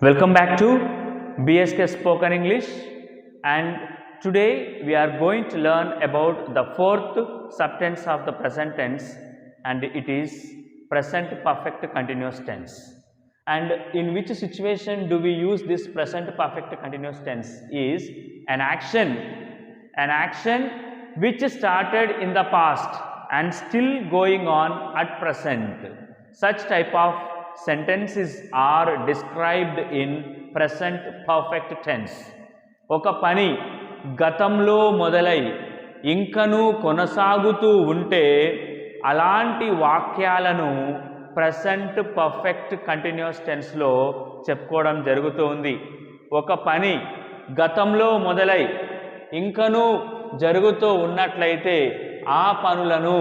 Welcome back to BSK Spoken English, and today we are going to learn about the fourth subtense of the present tense, and it is present perfect continuous tense. And in which situation do we use this present perfect continuous tense? Is an action which started in the past and still going on at present. Such type of sentences are described in present perfect tense. ఒక పని గతంలో మొదలై ఇంకనూ కొనసాగుతూ ఉంటే అలాంటి వాక్యాలను present perfect continuous టెన్స్లో చెప్పుకోవడం జరుగుతుంది. ఒక పని గతంలో మొదలై ఇంకనూ జరుగుతూ ఉన్నట్లయితే ఆ పనులను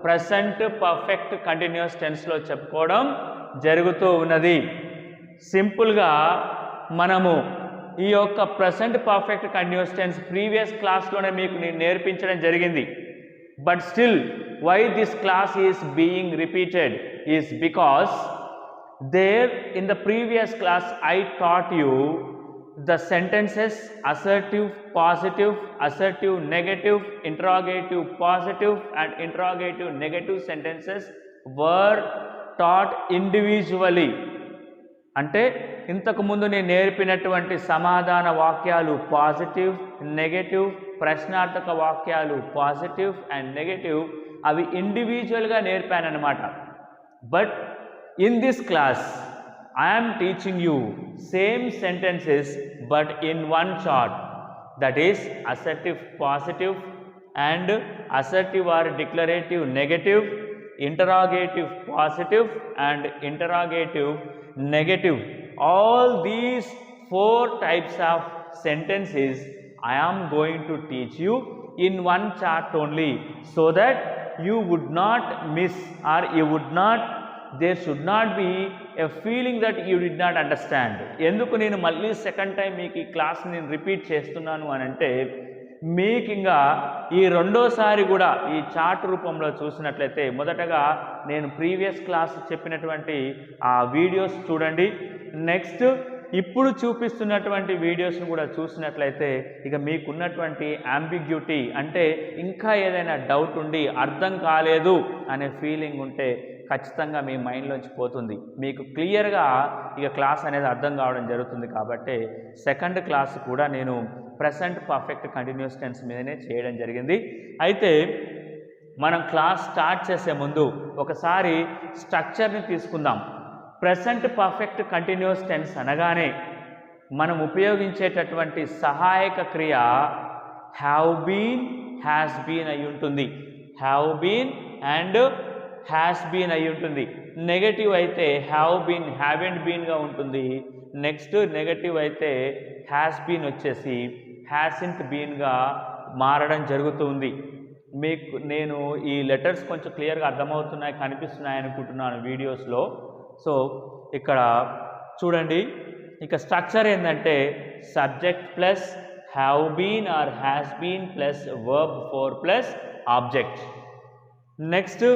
ప్రెసెంట్ పర్ఫెక్ట్ కంటిన్యూస్ టెన్స్లో చెప్పుకోవడం జరుగుతూ ఉన్నది. సింపుల్గా మనము ఈ యొక్క present perfect continuous tense previous క్లాస్లోనే మీకు నేను నేర్పించడం జరిగింది. But still why this class is being repeated is because there in the previous class I taught you the sentences assertive positive, assertive negative, interrogative positive and interrogative negative sentences were taught individually. అంటే ఇంతకు ముందు నేను నేర్పినటువంటి సమాధాన వాక్యాలు positive negative, ప్రశ్నార్థక వాక్యాలు positive and negative అవి ఇండివిజువల్గా నేర్పానన్నమాట. But in this class I am teaching you same sentences but in one shot, that is assertive positive and assertive or declarative negative, interrogative positive and interrogative negative. All these four types of sentences I am going to teach you in one chart only, so that you would not miss or you would not, there should not be a feeling that you did not understand. ఎందుకు నేను మళ్ళీ second time మీకు ఈ class నేను repeat చేస్తున్నాను అని అంటే మీకు ఇంకా ఈ రెండోసారి కూడా ఈ చార్ట్ రూపంలో చూసినట్లయితే మొదటగా నేను ప్రీవియస్ క్లాస్ చెప్పినటువంటి ఆ వీడియోస్ చూడండి. నెక్స్ట్ ఇప్పుడు చూపిస్తున్నటువంటి వీడియోస్ను కూడా చూసినట్లయితే ఇక మీకున్నటువంటి అంబిగ్యూటీ అంటే ఇంకా ఏదైనా డౌట్ ఉండి అర్థం కాలేదు అనే ఫీలింగ్ ఉంటే ఖచ్చితంగా మీ మైండ్లోంచి పోతుంది. మీకు క్లియర్గా ఇక క్లాస్ అనేది అర్థం కావడం జరుగుతుంది. కాబట్టి సెకండ్ క్లాస్ కూడా నేను ప్రెసెంట్ పర్ఫెక్ట్ కంటిన్యూస్ టెన్స్ మీదనే చేయడం జరిగింది. అయితే మనం క్లాస్ స్టార్ట్ చేసే ముందు ఒకసారి స్ట్రక్చర్ని తీసుకుందాం. ప్రెసెంట్ పర్ఫెక్ట్ కంటిన్యూస్ టెన్స్ అనగానే మనం ఉపయోగించేటటువంటి సహాయక క్రియ హ్యావ్ బీన్, హ్యాస్ బీన్ అయి ఉంటుంది. Have been and has been అయి ఉంటుంది. నెగటివ్ అయితే హ్యావ్ బీన్, హ్యావెంట్ బీన్గా ఉంటుంది. నెక్స్ట్ నెగటివ్ అయితే హ్యాస్ బీన్ వచ్చేసి హ్యాసింట్ బీన్గా మారడం జరుగుతుంది. మీకు నేను ఈ లెటర్స్ కొంచెం క్లియర్గా అర్థమవుతున్నాయి, కనిపిస్తున్నాయి అనుకుంటున్నాను వీడియోస్లో. సో ఇక్కడ చూడండి, ఇక స్ట్రక్చర్ ఏంటంటే subject plus have been or has been plus verb four plus object. Next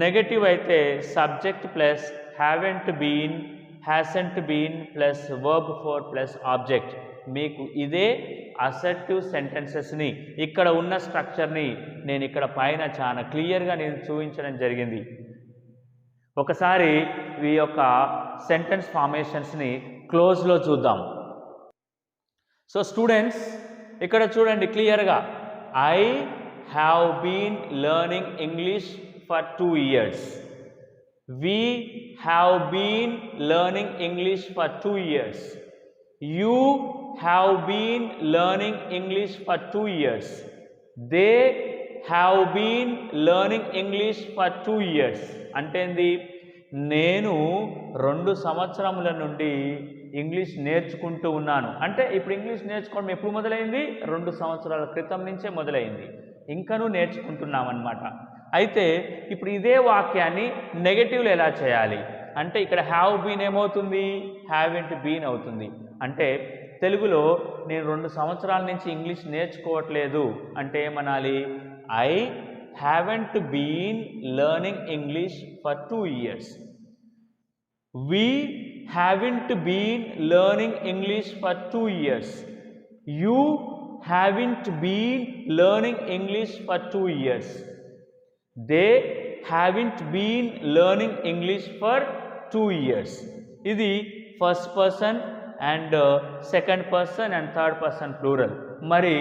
negative అయితే subject plus haven't been, hasn't been plus verb four plus object. మీకు ఇదే అసర్టివ్ సెంటెన్సెస్ని ఇక్కడ ఉన్న స్ట్రక్చర్ని నేను ఇక్కడ పైన చాలా క్లియర్గా నేను చూపించడం జరిగింది. ఒకసారి ఈ యొక్క సెంటెన్స్ ఫార్మేషన్స్ని క్లోజ్లో చూద్దాం. సో స్టూడెంట్స్ ఇక్కడ చూడండి క్లియర్గా, I have been learning English for 2 years. We have been learning English for 2 years. You have been learning English for 2 years. They have been learning English for 2 years. అంటే నేను 2 సంవత్సరముల నుండి English నేర్చుకుంటూ ఉన్నాను. అంటే ఇప్పుడు ఇంగ్లీష్ నేర్చుకోవడం ఎప్పుడు మొదలైంది? 2 సంవత్సరాల క్రితం నుంచే మొదలైంది. ఇంకనూ నేర్చుకుంటున్నామన్నమాట. అయితే ఇప్పుడు ఇదే వాక్యాన్ని నెగటివ్లో ఎలా చేయాలి అంటే ఇక్కడ హ్యావ్ బీన్ ఏమవుతుంది? హ్యావెంట్ బీన్ అవుతుంది. అంటే తెలుగులో నేను 2 సంవత్సరాల నుంచి ఇంగ్లీష్ నేర్చుకోవట్లేదు అంటే ఏమనాలి? I haven't been learning English for 2 years. We haven't been learning English for 2 years. You haven't been learning English for 2 years. They haven't been learning English for 2 years. ఇది first person and second person and third person plural. మరి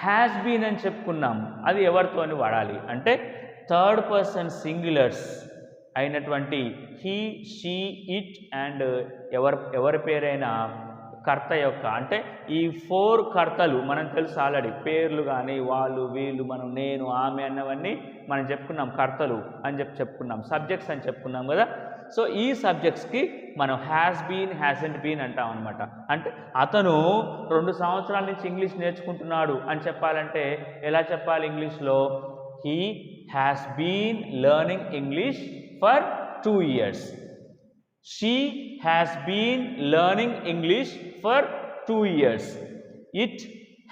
has been అని చెప్పుకున్నాం, అది ఎవరితో అని వాడాలి అంటే third person singulars అయినటువంటి హీ, షీ, ఇట్ అండ్ ఎవరి పేరైనా కర్త యొక్క అంటే ఈ 4 కర్తలు మనం తెలుసు ఆల్రెడీ, పేర్లు కానీ వాళ్ళు వీళ్ళు మనం నేను ఆమె అన్నవన్నీ మనం చెప్పుకున్నాం, కర్తలు అని చెప్పుకున్నాం, సబ్జెక్ట్స్ అని చెప్పుకున్నాం కదా. సో ఈ సబ్జెక్ట్స్కి మనం హ్యాస్ బీన్, హ్యాసెంట్ బీన్ అంటాం అనమాట. అంటే అతను 2 సంవత్సరాల నుంచి ఇంగ్లీష్ నేర్చుకుంటున్నాడు అని చెప్పాలంటే ఎలా చెప్పాలి ఇంగ్లీష్లో? He has been learning English for 2 years. She has been learning English for 2 years. It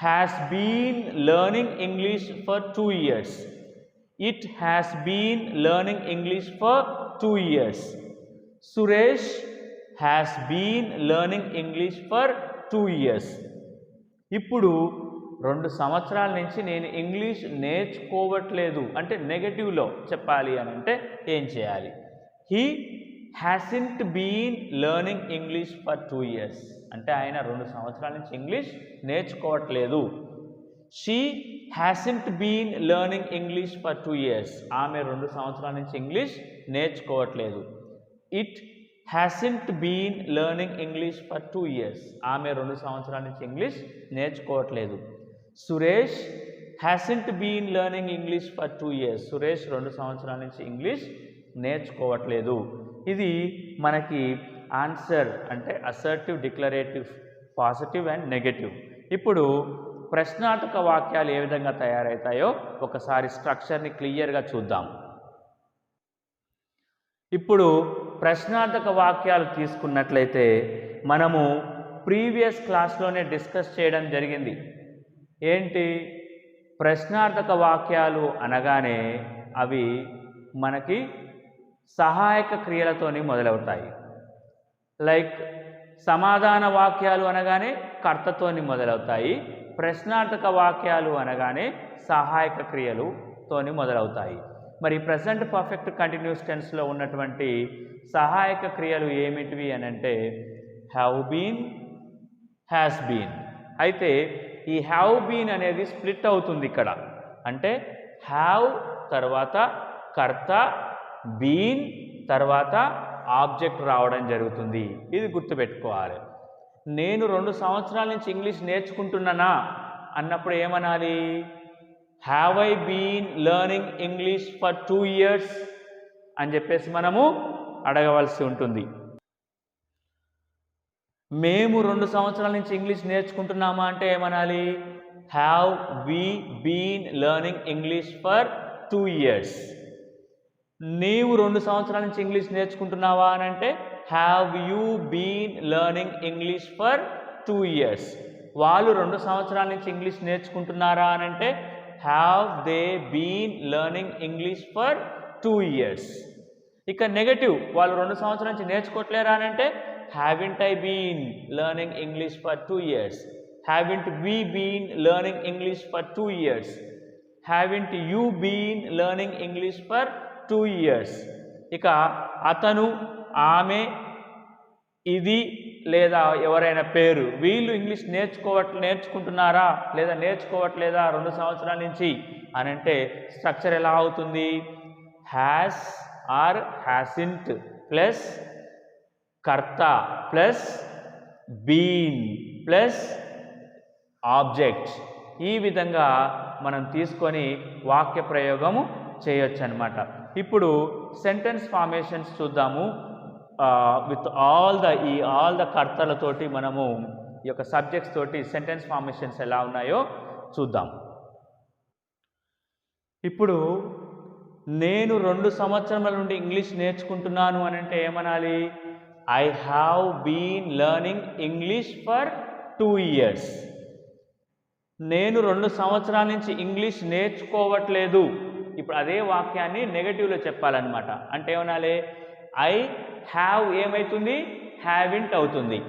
has been learning English for 2 years. It has been learning English for 2 years. Suresh has been learning English for 2 years. ఇప్పుడు 2 సంవత్సరాల నుంచి నేను English నేర్చుకోవట్లేదు అంటే నెగటివ్లో చెప్పాలి అని అంటే ఏం చేయాలి? He hasn't been learning English for 2 years. అంటే ఆయన 2 సంవత్సరాల నుంచి English నేర్చుకోవట్లేదు. She hasn't been learning English for 2 years. ఆమె 2 సంవత్సరాల నుంచి English నేర్చుకోవట్లేదు. It hasn't been learning English for 2 years. ఆమె 2 సంవత్సరాల నుంచి ఇంగ్లీష్ నేర్చుకోవట్లేదు. Suresh hasn't been learning English for 2 years. Suresh 2 సంవత్సరాల నుంచి ఇంగ్లీష్ నేర్చుకోవట్లేదు. ఇది మనకి ఆన్సర్ అంటే assertive, declarative, positive and negative. ఇప్పుడు ప్రశ్నార్థక వాక్యాలు ఏ విధంగా తయారవుతాయో ఒకసారి స్ట్రక్చర్ని క్లియర్గా చూద్దాం. ఇప్పుడు ప్రశ్నార్థక వాక్యాలు తీసుకున్నట్లయితే మనము ప్రీవియస్ క్లాస్లోనే డిస్కస్ చేయడం జరిగింది. ఏంటి? ప్రశ్నార్థక వాక్యాలు అనగానే అవి మనకి సహాయక క్రియలతోని మొదలవుతాయి. లైక్ సమాధాన వాక్యాలు అనగానే కర్తతోని మొదలవుతాయి, ప్రశ్నార్థక వాక్యాలు అనగానే సహాయక క్రియలుతోని మొదలవుతాయి. మరి ప్రెజెంట్ పర్ఫెక్ట్ కంటిన్యూస్ టెన్స్లో ఉన్నటువంటి సహాయక క్రియలు ఏమిటివి అని అంటే హ్యావ్ బీన్, హ్యాస్ బీన్. అయితే ఈ హ్యావ్ బీన్ అనేది స్ప్లిట్ అవుతుంది ఇక్కడ. అంటే హ్యావ్ తర్వాత కర్త, బీన్ తర్వాత ఆబ్జెక్ట్ రావడం జరుగుతుంది. ఇది గుర్తుపెట్టుకోవాలి. నేను 2 సంవత్సరాల నుంచి ఇంగ్లీష్ నేర్చుకుంటున్నానా అన్నప్పుడు ఏమనాలి? Have I been learning English for 2 years అని చెప్పేసి మనము అడగవలసి ఉంటుంది. మేము 2 సంవత్సరాల నుంచి ఇంగ్లీష్ నేర్చుకుంటున్నామా అంటే ఏమనాలి? Have we been learning English for 2 years. నీవు 2 సంవత్సరాల నుంచి ఇంగ్లీష్ నేర్చుకుంటున్నావా అని అంటే have you been learning English for 2 years. వాళ్ళు 2 సంవత్సరాల నుంచి ఇంగ్లీష్ నేర్చుకుంటున్నారా అని అంటే have they been learning English for 2 years. ఇక నెగటివ్, వాళ్ళు 2 సంవత్సరాల నుంచి నేర్చుకోవట్లేరా అని అంటే haven't I been learning English for 2 years. Haven't we been learning English for 2 years. Haven't you been learning English for 2 years. ఇక అతను, ఆమె, ఇది లేదా ఎవరైనా పేరు, వీళ్ళు ఇంగ్లీష్ నేర్చుకుంటున్నారా లేదా నేర్చుకోవట్లేదా 2 సంవత్సరాల నుంచి అని అంటే స్ట్రక్చర్ ఎలా అవుతుంది? హ్యాస్ ఆర్ హ్యాసింట్ ప్లస్ కర్త ప్లస్ బీన్ ప్లస్ ఆబ్జెక్ట్. ఈ విధంగా మనం తీసుకొని వాక్య ప్రయోగము చేయొచ్చు అన్నమాట. ఇప్పుడు సెంటెన్స్ ఫార్మేషన్స్ చూద్దాము. విత్ ఆల్ ద కర్తలతోటి మనము ఈ యొక్క సబ్జెక్ట్స్ తోటి సెంటెన్స్ ఫార్మేషన్స్ ఎలా ఉన్నాయో చూద్దాం. ఇప్పుడు నేను 2 సంవత్సరాల నుండి ఇంగ్లీష్ నేర్చుకుంటున్నాను అని అంటే ఏమనాలి? I have been learning English for 2 years. నేను 2 సంవత్సరాల నుంచి ఇంగ్లీష్ నేర్చుకోవట్లేదు. ఇప్పుడు అదే వాక్యాన్ని నెగటివ్లో చెప్పాలన్నమాట. అంటే ఏమనాలి? ఐ హ్యావ్ ఏమవుతుంది? హ్యావింట్ అవుతుంది.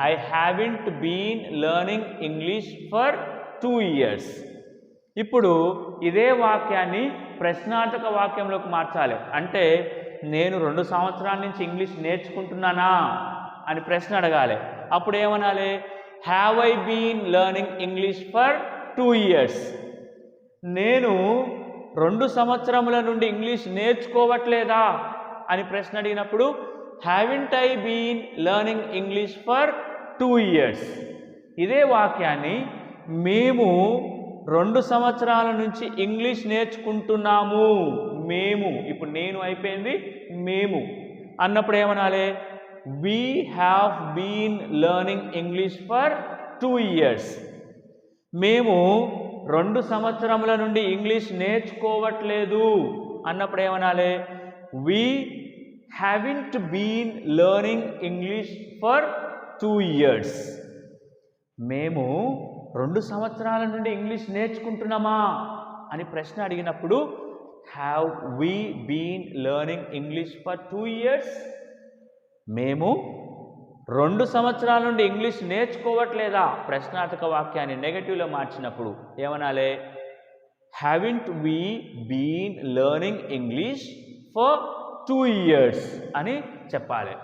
I haven't been learning English for 2 years. ఇప్పుడు ఇదే వాక్యాన్ని ప్రశ్నార్థక వాక్యంలోకి మార్చాలి. అంటే నేను 2 సంవత్సరాల నుంచి ఇంగ్లీష్ నేర్చుకుంటున్నానా అని ప్రశ్న అడగాలి. అప్పుడు ఏమనాలి? Have I been learning English for 2 years. నేను 2 సంవత్సరముల నుండి ఇంగ్లీష్ నేర్చుకోవట్లేదా అని ప్రశ్న అడిగినప్పుడు haven't I been learning English for 2 years. ఇదే వాక్యాన్ని మేము 2 సంవత్సరాల నుంచి ఇంగ్లీష్ నేర్చుకుంటున్నాము. మేము, ఇప్పుడు నేను అయిపోయింది, మేము అన్నప్పుడు ఏమనాలి? We have been learning English for 2 years. మేము 2 సంవత్సరముల నుండి ఇంగ్లీష్ నేర్చుకోవట్లేదు అన్నప్పుడు ఏమనాలి? We haven't been learning English for 2 years. మేము 2 సంవత్సరాల నుండి ఇంగ్లీష్ నేర్చుకుంటున్నామా అని ప్రశ్న అడిగినప్పుడు have we been learning English for 2 years. మేము 2 సంవత్సరాల నుండి ఇంగ్లీష్ నేర్చుకోవట్లేదా ప్రశ్నార్థక వాక్యాన్ని నెగటివ్లో మార్చినప్పుడు ఏమనాలి? Haven't we been learning English for 2 years అని చెప్పాలి.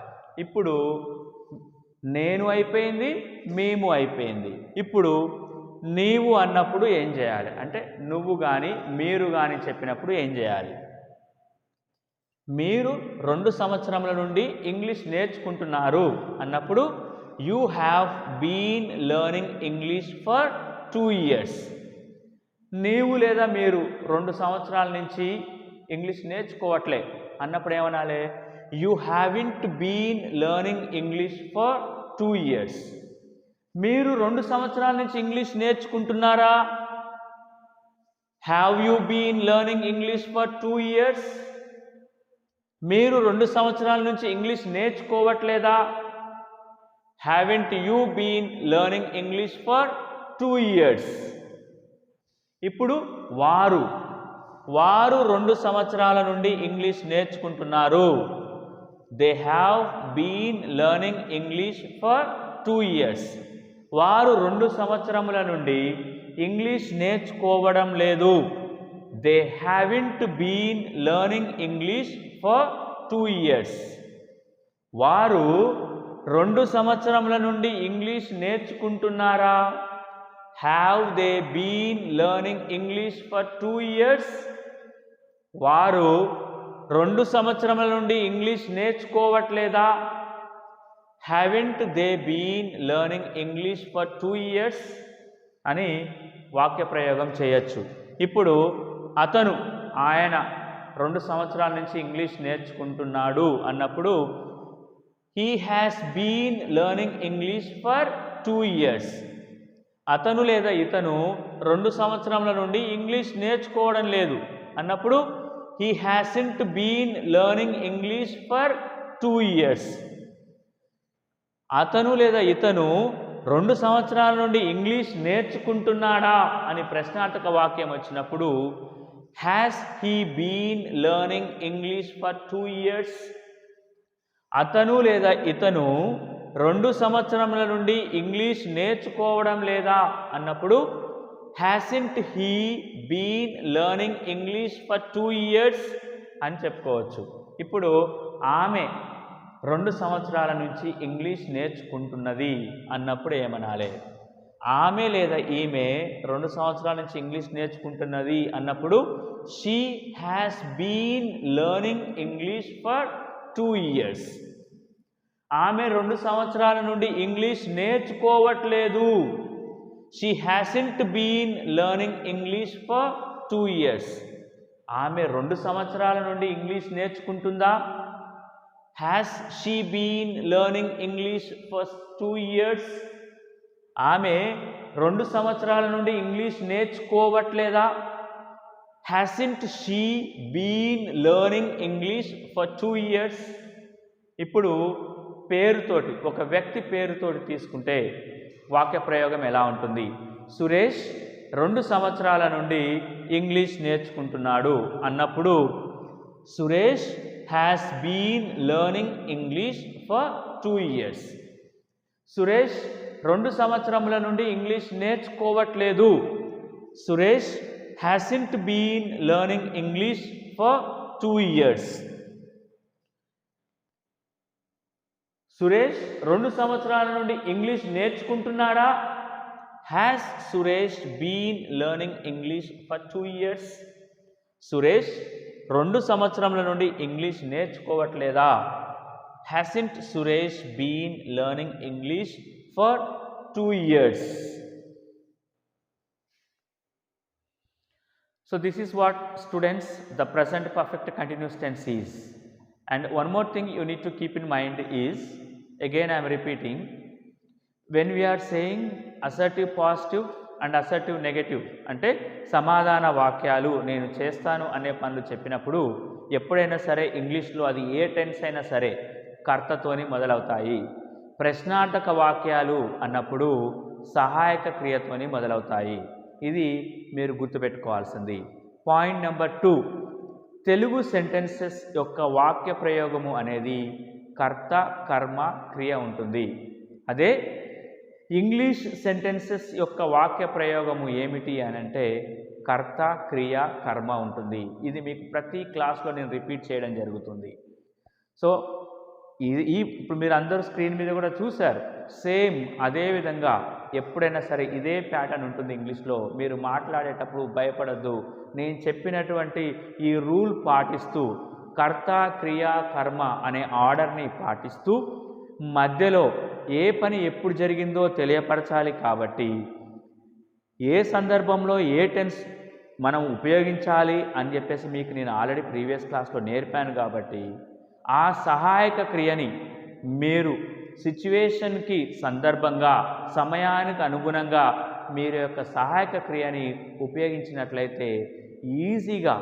ఇప్పుడు నేను అయిపోయింది, మేము అయిపోయింది. ఇప్పుడు నీవు అన్నప్పుడు ఏం చేయాలి? అంటే నువ్వు కానీ మీరు కానీ చెప్పినప్పుడు ఏం చేయాలి? మీరు 2 సంవత్సరముల నుండి ఇంగ్లీష్ నేర్చుకుంటున్నారు అన్నప్పుడు you have been learning English for 2 years. నీవు లేదా మీరు 2 సంవత్సరాల నుంచి ఇంగ్లీష్ నేర్చుకోవట్లే అన్నప్పుడు ఏమనాలి? You haven't been learning English for 2 years. మీరు 2 సంవత్సరాల నుంచి ఇంగ్లీష్ నేర్చుకుంటున్నారా? Have you been learning English for 2 years. మీరు 2 సంవత్సరాల నుంచి ఇంగ్లీష్ నేర్చుకోవట్లేదా? Haven't you been learning English for 2 years. ఇప్పుడు వారు 2 సంవత్సరాల నుండి ఇంగ్లీష్ నేర్చుకుంటున్నారు. They have been learning English for 2 years. వారు 2 సంవత్సరముల నుండి ఇంగ్లీష్ నేర్చుకోవడం లేదు. They haven't been learning English for 2 years. వారు 2 సంవత్సరముల నుండి ఇంగ్లీష్ నేర్చుకుంటున్నారా? Have they been learning English for 2 years. వారు 2 సంవత్సరముల నుండి ఇంగ్లీష్ నేర్చుకోవట్లేదా? Haven't they been learning English for 2 years అని వాక్య ప్రయోగం చేయొచ్చు. ఇప్పుడు అతను, ఆయన 2 సంవత్సరాల నుంచి ఇంగ్లీష్ నేర్చుకుంటున్నాడు అన్నప్పుడు he has been learning English for 2 years. అతను లేదా ఇతను 2 సంవత్సరముల నుండి ఇంగ్లీష్ నేర్చుకోవడం లేదు అన్నప్పుడు he hasn't been learning English for 2 years. అతను లేదా ఇతను 2 సంవత్సరాల నుండి ఇంగ్లీష్ నేర్చుకుంటున్నాడా అని ప్రశ్నార్థక వాక్యం వచ్చినప్పుడు has he been learning English for 2 years. అతను లేదా ఇతను 2 సంవత్సరముల నుండి ఇంగ్లీష్ నేర్చుకోవడం లేదా అన్నప్పుడు hasn't he been learning English for 2 years అని చెప్పుకోవచ్చు. ఇప్పుడు ఆమె 2 సంవత్సరాల నుంచి ఇంగ్లీష్ నేర్చుకుంటున్నది అన్నప్పుడు ఏమనాలి? ఆమె లేదా ఈమె 2 సంవత్సరాల నుంచి ఇంగ్లీష్ నేర్చుకుంటున్నది అన్నప్పుడు she has been learning English for 2 years. ఆమె 2 సంవత్సరాల నుండి ఇంగ్లీష్ నేర్చుకోవట్లేదు. She hasn't been learning English for 2 years. ఆమె 2 సంవత్సరాల నుండి ఇంగ్లీష్ నేర్చుకుంటుందా? Has she been learning English for 2 years. ఆమె 2 సంవత్సరాల నుండి ఇంగ్లీష్ నేర్చుకోవట్లేదా? Hasn't she been learning English for 2 years. ఇప్పుడు పేరుతోటి, ఒక వ్యక్తి పేరుతోటి తీసుకుంటే వాక్య ప్రయోగం ఎలా ఉంటుంది? సురేష్ 2 సంవత్సరాల నుండి ఇంగ్లీష్ నేర్చుకుంటున్నాడు అన్నప్పుడు Suresh has been learning English for 2 years. Suresh 2 సంవత్సరముల నుండి ఇంగ్లీష్ నేర్చుకోవట్లేదు. Suresh hasn't been learning English for 2 years. Suresh 2 సంవత్సరాల నుండి ఇంగ్లీష్ నేర్చుకుంటున్నాడా? Has Suresh been learning English for 2 years? Suresh 2 సంవత్సరముల నుండి ఇంగ్లీష్ నేర్చుకోవట్లేదా? Hasn't Suresh been learning English for 2 years? So this is what, students, the present perfect continuous tense is. And one more thing you need to keep in mind is, again I am repeating, when we are saying assertive positive and assertive negative, అంటే సమాధాన వాక్యాలు నేను చేస్తాను అనే పనులు చెప్పినప్పుడు ఎప్పుడైనా సరే ఇంగ్లీష్లో అది ఏ టెన్స్ అయినా సరే కర్తతోని మొదలవుతాయి. ప్రశ్నార్థక వాక్యాలు అన్నప్పుడు సహాయక క్రియతోని మొదలవుతాయి. ఇది మీరు గుర్తుపెట్టుకోవాల్సింది. పాయింట్ నెంబర్ 2, తెలుగు సెంటెన్సెస్ యొక్క వాక్య ప్రయోగము అనేది కర్త, కర్మ, క్రియ ఉంటుంది. అదే ఇంగ్లీష్ సెంటెన్సెస్ యొక్క వాక్య ప్రయోగము ఏమిటి అని అంటే కర్త, క్రియ, కర్మ ఉంటుంది. ఇది మీకు ప్రతి క్లాస్లో నేను రిపీట్ చేయడం జరుగుతుంది. సో ఇప్పుడు మీరు అందరూ స్క్రీన్ మీద కూడా చూశారు. సేమ్ అదే విధంగా ఎప్పుడైనా సరే ఇదే ప్యాటర్న్ ఉంటుంది ఇంగ్లీష్లో. మీరు మాట్లాడేటప్పుడు భయపడద్దు. నేను చెప్పినటువంటి ఈ రూల్ పాటిస్తూ కర్త, క్రియ, కర్మ అనే ఆర్డర్ని పాటిస్తూ మధ్యలో ఏ పని ఎప్పుడు జరిగిందో తెలియపరచాలి. కాబట్టి ఏ సందర్భంలో ఏ టెన్స్ మనం ఉపయోగించాలి అని చెప్పేసి మీకు నేను ఆల్రెడీ ప్రీవియస్ క్లాస్లో నేర్పాను. కాబట్టి ఆ సహాయక క్రియని మీరు సిచ్యువేషన్కి సందర్భంగా సమయానికి అనుగుణంగా మీరు యొక్క సహాయక క్రియని ఉపయోగించినట్లయితే ఈజీగా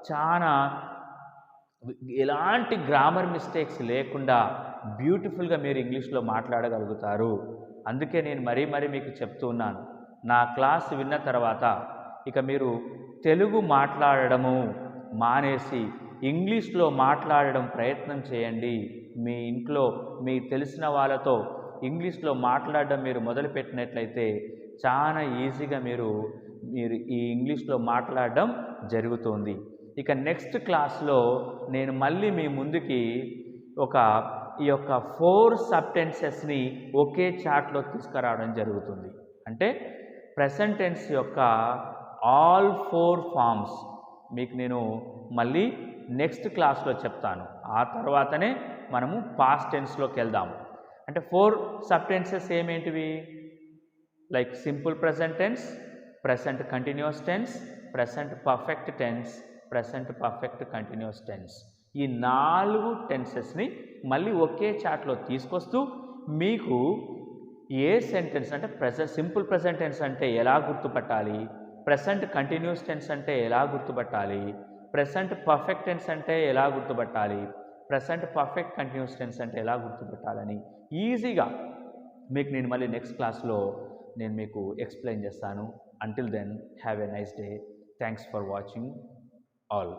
చాలా ఎలాంటి గ్రామర్ మిస్టేక్స్ లేకుండా బ్యూటిఫుల్గా మీరు ఇంగ్లీష్లో మాట్లాడగలుగుతారు. అందుకే నేను మరీ మీకు చెప్తూ ఉన్నాను, నా క్లాస్ విన్న తర్వాత ఇక మీరు తెలుగు మాట్లాడడము మానేసి ఇంగ్లీష్లో మాట్లాడడం ప్రయత్నం చేయండి. మీ ఇంట్లో మీ తెలిసిన వాళ్ళతో ఇంగ్లీష్లో మాట్లాడడం మీరు మొదలుపెట్టినట్లయితే చాలా ఈజీగా మీరు ఈ ఇంగ్లీష్లో మాట్లాడడం జరుగుతుంది. ఇక నెక్స్ట్ క్లాస్లో నేను మళ్ళీ మీ ముందుకి ఈ యొక్క 4 సబ్టెన్సెస్ని ఒకే చార్ట్లో తీసుకురావడం జరుగుతుంది. అంటే ప్రెజెంట్ టెన్స్ యొక్క ఆల్ 4 ఫార్మ్స్ మీకు నేను మళ్ళీ నెక్స్ట్ క్లాస్లో చెప్తాను. ఆ తర్వాతనే మనము పాస్ట్ టెన్స్లోకి వెళ్దాము. అంటే 4 సబ్టెన్సెస్ ఏమేంటివి? Like simple present tense, present continuous tense, present perfect tense, present perfect continuous tense. ఈ 4 టెన్సెస్ని మళ్ళీ ఒకే చార్ట్లో తీసుకొస్తూ మీకు ఏ సెంటెన్స్ అంటే సింపుల్ ప్రెజెంట్ టెన్స్ అంటే ఎలా గుర్తుపట్టాలి, ప్రెజెంట్ కంటిన్యూస్ టెన్స్ అంటే ఎలా గుర్తుపట్టాలి, ప్రెజెంట్ పర్ఫెక్ట్ టెన్స్ అంటే ఎలా గుర్తుపట్టాలి, ప్రెజెంట్ పర్ఫెక్ట్ కంటిన్యూస్ టెన్స్ అంటే ఎలా గుర్తుపట్టాలని ఈజీగా మీకు నేను మళ్ళీ నెక్స్ట్ క్లాస్లో నేను మీకు ఎక్స్ప్లెయిన్ చేస్తాను. Until then have a nice day. Thanks for watching all.